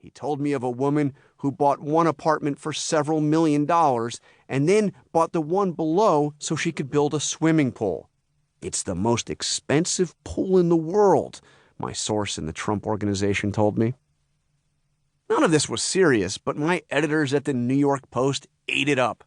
He told me of a woman who bought one apartment for several $1,000,000 and then bought the one below so she could build a swimming pool. It's the most expensive pool in the world, my source in the Trump organization told me. None of this was serious, but my editors at the New York Post ate it up.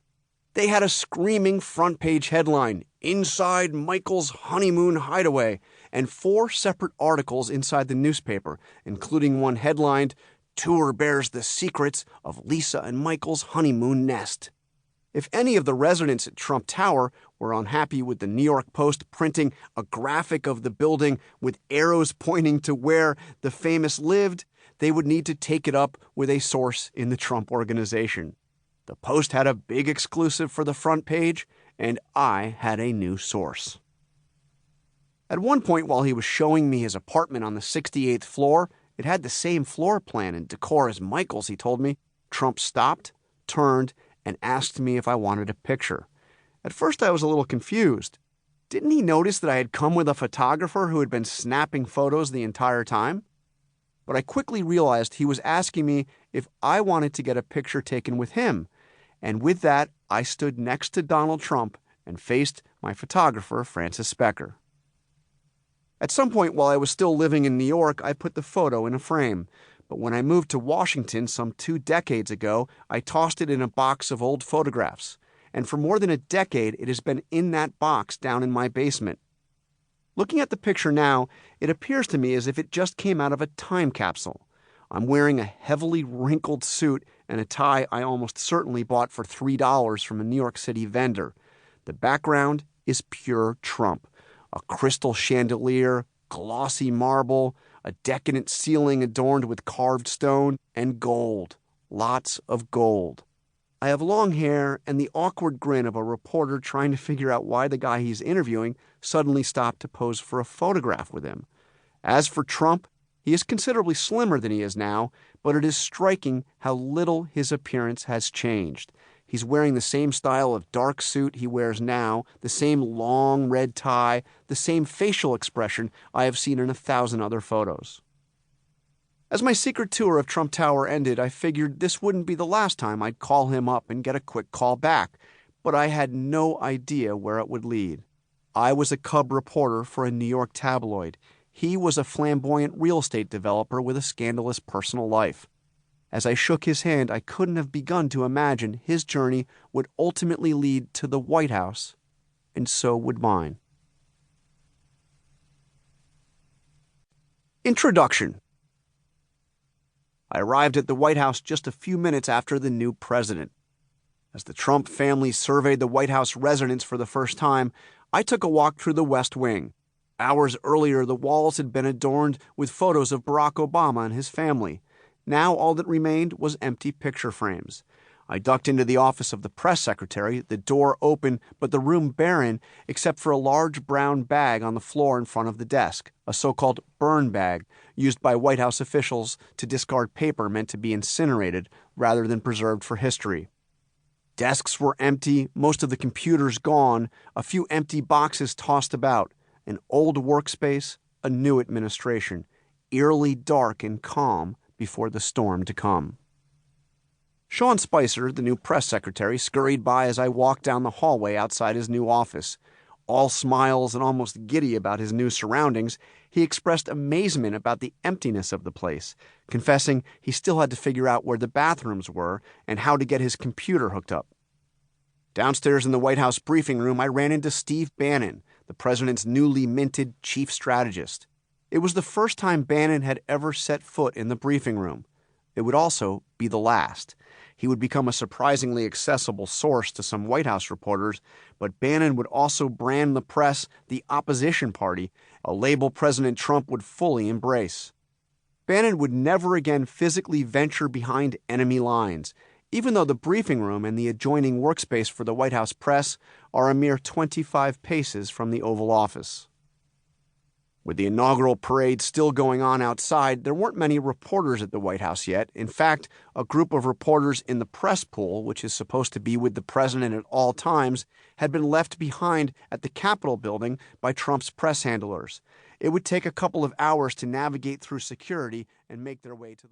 They had a screaming front-page headline, "Inside Michael's Honeymoon Hideaway," and 4 separate articles inside the newspaper, including one headlined, "Tour Bears the Secrets of Lisa and Michael's Honeymoon Nest." If any of the residents at Trump Tower were unhappy with the New York Post printing a graphic of the building with arrows pointing to where the famous lived, they would need to take it up with a source in the Trump organization. The Post had a big exclusive for the front page, and I had a new source. At one point while he was showing me his apartment on the 68th floor, it had the same floor plan and decor as Michael's, he told me. Trump stopped, turned, and asked me if I wanted a picture. At first I was a little confused. Didn't he notice that I had come with a photographer who had been snapping photos the entire time? But I quickly realized he was asking me if I wanted to get a picture taken with him, and with that I stood next to Donald Trump and faced my photographer, Francis Specker. At some point while I was still living in New York, I put the photo in a frame. But when I moved to Washington some 2 decades ago, I tossed it in a box of old photographs. And for more than a decade, it has been in that box down in my basement. Looking at the picture now, it appears to me as if it just came out of a time capsule. I'm wearing a heavily wrinkled suit and a tie I almost certainly bought for $3 from a New York City vendor. The background is pure Trump. A crystal chandelier, glossy marble, a decadent ceiling adorned with carved stone, and gold. Lots of gold. I have long hair and the awkward grin of a reporter trying to figure out why the guy he's interviewing suddenly stopped to pose for a photograph with him. As for Trump, he is considerably slimmer than he is now, but it is striking how little his appearance has changed. He's wearing the same style of dark suit he wears now, the same long red tie, the same facial expression I have seen in 1,000 other photos. As my secret tour of Trump Tower ended, I figured this wouldn't be the last time I'd call him up and get a quick call back, but I had no idea where it would lead. I was a cub reporter for a New York tabloid. He was a flamboyant real estate developer with a scandalous personal life. As I shook his hand, I couldn't have begun to imagine his journey would ultimately lead to the White House, and so would mine. Introduction. I arrived at the White House just a few minutes after the new president. As the Trump family surveyed the White House residence for the first time, I took a walk through the West Wing. Hours earlier, the walls had been adorned with photos of Barack Obama and his family. Now all that remained was empty picture frames. I ducked into the office of the press secretary, the door open but the room barren except for a large brown bag on the floor in front of the desk, a so-called burn bag used by White House officials to discard paper meant to be incinerated rather than preserved for history. Desks were empty, most of the computers gone, a few empty boxes tossed about, an old workspace, a new administration, eerily dark and calm before the storm to come. Sean Spicer, the new press secretary, scurried by as I walked down the hallway outside his new office. All smiles and almost giddy about his new surroundings, he expressed amazement about the emptiness of the place, confessing he still had to figure out where the bathrooms were and how to get his computer hooked up. Downstairs in the White House briefing room, I ran into Steve Bannon, the president's newly minted chief strategist. It was the first time Bannon had ever set foot in the briefing room. It would also be the last. He would become a surprisingly accessible source to some White House reporters, but Bannon would also brand the press the opposition party, a label President Trump would fully embrace. Bannon would never again physically venture behind enemy lines, even though the briefing room and the adjoining workspace for the White House press are a mere 25 paces from the Oval Office. With the inaugural parade still going on outside, there weren't many reporters at the White House yet. In fact, a group of reporters in the press pool, which is supposed to be with the president at all times, had been left behind at the Capitol building by Trump's press handlers. It would take a couple of hours to navigate through security and make their way to the